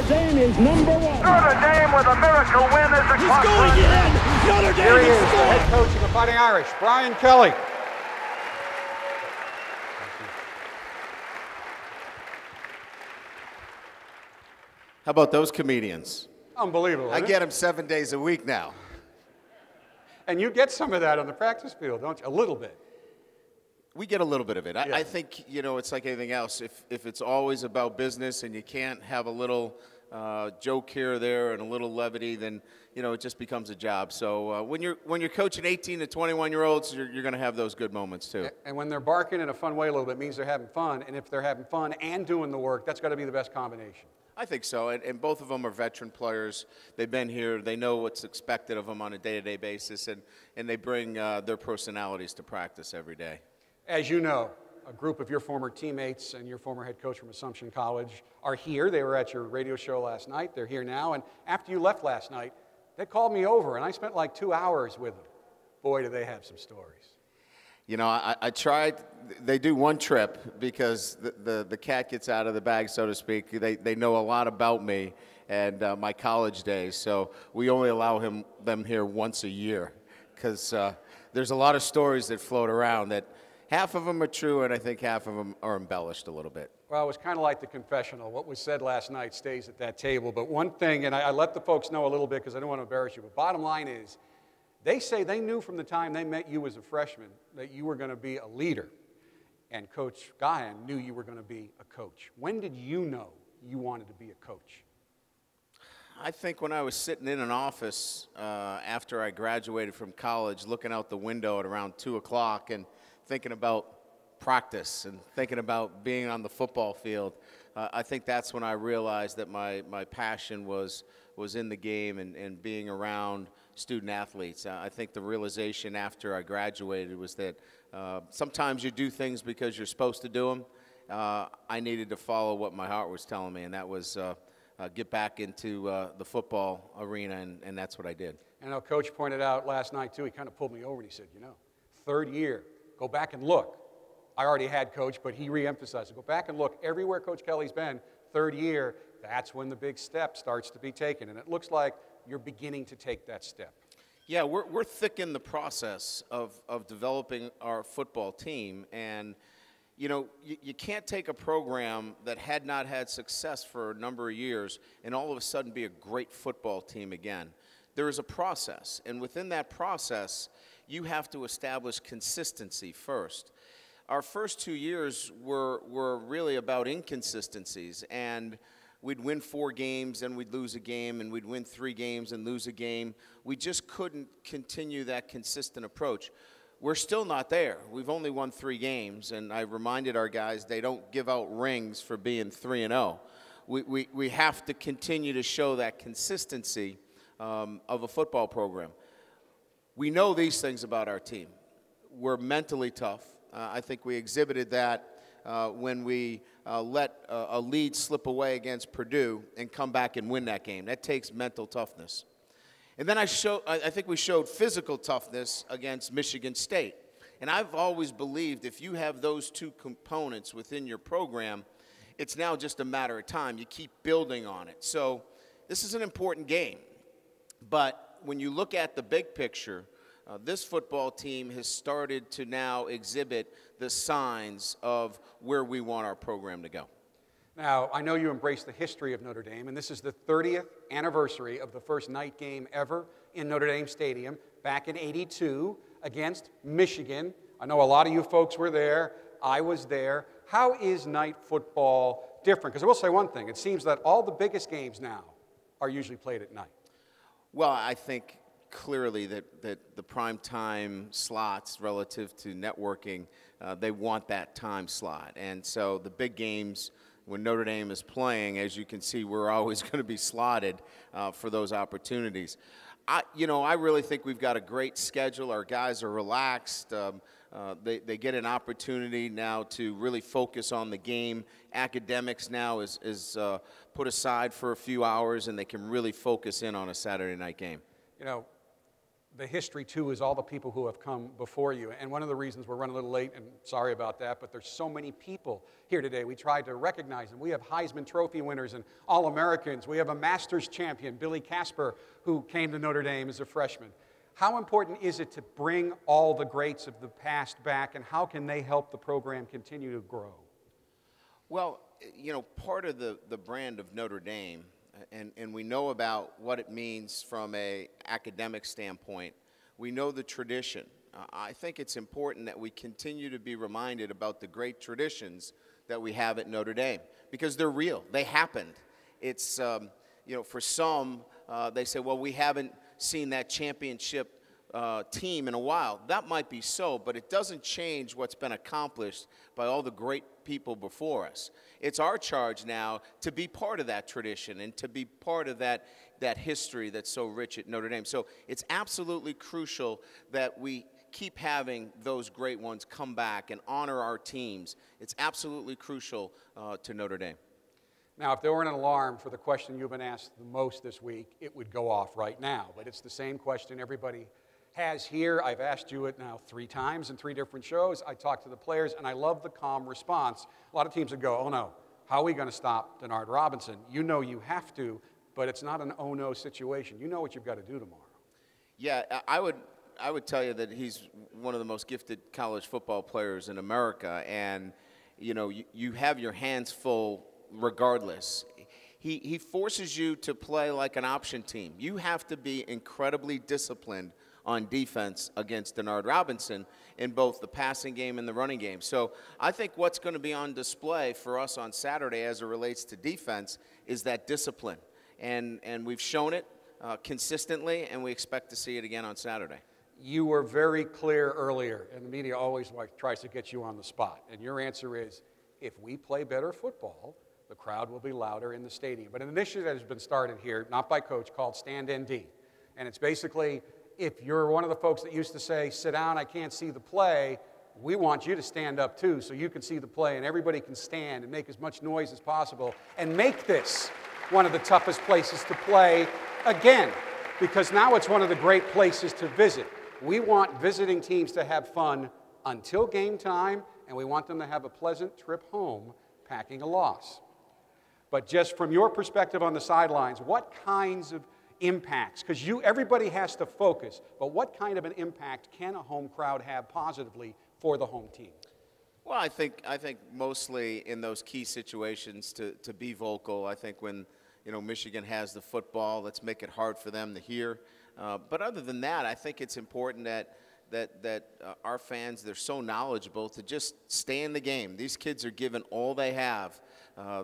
Dame is number one. Notre Dame with a miracle win as the He's going in. Notre Dame Here he has is, the scored. head coach of the Fighting Irish, Brian Kelly. How about those comedians? Unbelievable. I get them 7 days a week now. And you get some of that on the practice field, don't you? A little bit. We get a little bit of it. Yeah. I think, it's like anything else. If it's always about business and you can't have a little joke here or there and a little levity, then, it just becomes a job. So when you're coaching 18 to 21-year-olds, you're going to have those good moments too. And when they're barking in a fun way a little bit, it means they're having fun. And if they're having fun and doing the work, that's got to be the best combination. I think so, and both of them are veteran players. They've been here. They know what's expected of them on a day-to-day basis, and they bring their personalities to practice every day. As you know, a group of your former teammates and your former head coach from Assumption College are here. They were at your radio show last night. They're here now. And after you left last night, they called me over, and I spent like 2 hours with them. Boy, do they have some stories. I tried. They do one trip because the cat gets out of the bag, so to speak. They know a lot about me and my college days, so we only allow them here once a year because there's a lot of stories that float around that half of them are true, and I think half of them are embellished a little bit. Well, it was kind of like the confessional. What was said last night stays at that table. But one thing, and I let the folks know a little bit because I don't want to embarrass you, but bottom line is, they say they knew from the time they met you as a freshman that you were going to be a leader, and Coach Gahan knew you were going to be a coach. When did you know you wanted to be a coach? I think when I was sitting in an office after I graduated from college, looking out the window at around 2 o'clock and thinking about practice and thinking about being on the football field, I think that's when I realized that my passion was in the game and being around student athletes. I think the realization after I graduated was that sometimes you do things because you're supposed to do them. I needed to follow what my heart was telling me, and that was get back into the football arena, and that's what I did. And our coach pointed out last night, too, he kind of pulled me over and he said, third year, go back and look. I already had coach, but he re-emphasized it. Go back and look everywhere Coach Kelly's been, third year, that's when the big step starts to be taken. And it looks like you're beginning to take that step. Yeah, we're thick in the process of developing our football team. And, you can't take a program that had not had success for a number of years and all of a sudden be a great football team again. There is a process. And within that process, you have to establish consistency first. Our first 2 years were really about inconsistencies, and we'd win 4 games and we'd lose a game, and we'd win 3 games and lose a game. We just couldn't continue that consistent approach. We're still not there. We've only won 3 games, and I reminded our guys they don't give out rings for being 3-0. We have to continue to show that consistency of a football program. We know these things about our team. We're mentally tough. I think we exhibited that when we let a lead slip away against Purdue and come back and win that game. That takes mental toughness. And then I think we showed physical toughness against Michigan State. And I've always believed if you have those 2 components within your program, it's now just a matter of time. You keep building on it. So this is an important game. But when you look at the big picture, this football team has started to now exhibit the signs of where we want our program to go. Now, I know you embrace the history of Notre Dame, and this is the 30th anniversary of the first night game ever in Notre Dame Stadium back in '82 against Michigan. I know a lot of you folks were there. I was there. How is night football different? Because I will say one thing. It seems that all the biggest games now are usually played at night. Well, I think clearly that the prime time slots relative to networking, they want that time slot. And so the big games, when Notre Dame is playing, as you can see, we're always going to be slotted for those opportunities. I really think we've got a great schedule. Our guys are relaxed. They get an opportunity now to really focus on the game. Academics now is put aside for a few hours, and they can really focus in on a Saturday night game. the history, too, is all the people who have come before you. And one of the reasons we're running a little late, and sorry about that, but there's so many people here today. We tried to recognize them. We have Heisman Trophy winners and All-Americans. We have a Masters champion, Billy Casper, who came to Notre Dame as a freshman. How important is it to bring all the greats of the past back, and how can they help the program continue to grow? Well, you know, part of the brand of Notre Dame, and we know about what it means from an academic standpoint. We know the tradition. I think it's important that we continue to be reminded about the great traditions that we have at Notre Dame, because they're real. They happened. It's, you know, for some, they say, well, we haven't seen that championship team in a while. That might be so, but it doesn't change what's been accomplished by all the great people before us. It's our charge now to be part of that tradition and to be part of that history that's so rich at Notre Dame. So it's absolutely crucial that we keep having those great ones come back and honor our teams. It's absolutely crucial to Notre Dame. Now, if there were an alarm for the question you've been asked the most this week, it would go off right now. But it's the same question everybody has here. I've asked you it now 3 times in 3 different shows. I talked to the players, and I love the calm response. A lot of teams would go, oh no, how are we going to stop Denard Robinson? You know you have to, but it's not an oh no situation. You know what you've got to do tomorrow. Yeah, I would tell you that he's one of the most gifted college football players in America, and you know you have your hands full regardless. He forces you to play like an option team. You have to be incredibly disciplined on defense against Denard Robinson in both the passing game and the running game. So I think what's going to be on display for us on Saturday as it relates to defense is that discipline. And we've shown it consistently, and we expect to see it again on Saturday. You were very clear earlier, and the media always tries to get you on the spot. And your answer is, if we play better football, the crowd will be louder in the stadium. But an initiative that has been started here, not by Coach, called Stand ND. And it's basically, if you're one of the folks that used to say, sit down, I can't see the play, we want you to stand up too so you can see the play and everybody can stand and make as much noise as possible and make this one of the toughest places to play again, because now it's one of the great places to visit. We want visiting teams to have fun until game time, and we want them to have a pleasant trip home packing a loss. But just from your perspective on the sidelines, what kinds of impacts, because everybody has to focus, but what kind of an impact can a home crowd have positively for the home team? Well, I think mostly in those key situations to be vocal. I think when Michigan has the football, let's make it hard for them to hear. But other than that, I think it's important that our fans, they're so knowledgeable, to just stay in the game. These kids are given all they have.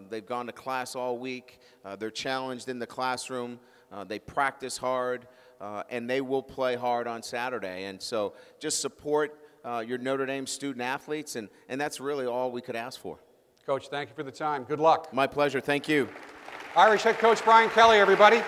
They've gone to class all week. They're challenged in the classroom. They practice hard, and they will play hard on Saturday. And so just support your Notre Dame student athletes, and that's really all we could ask for. Coach, thank you for the time. Good luck. My pleasure. Thank you. Irish head coach Brian Kelly, everybody.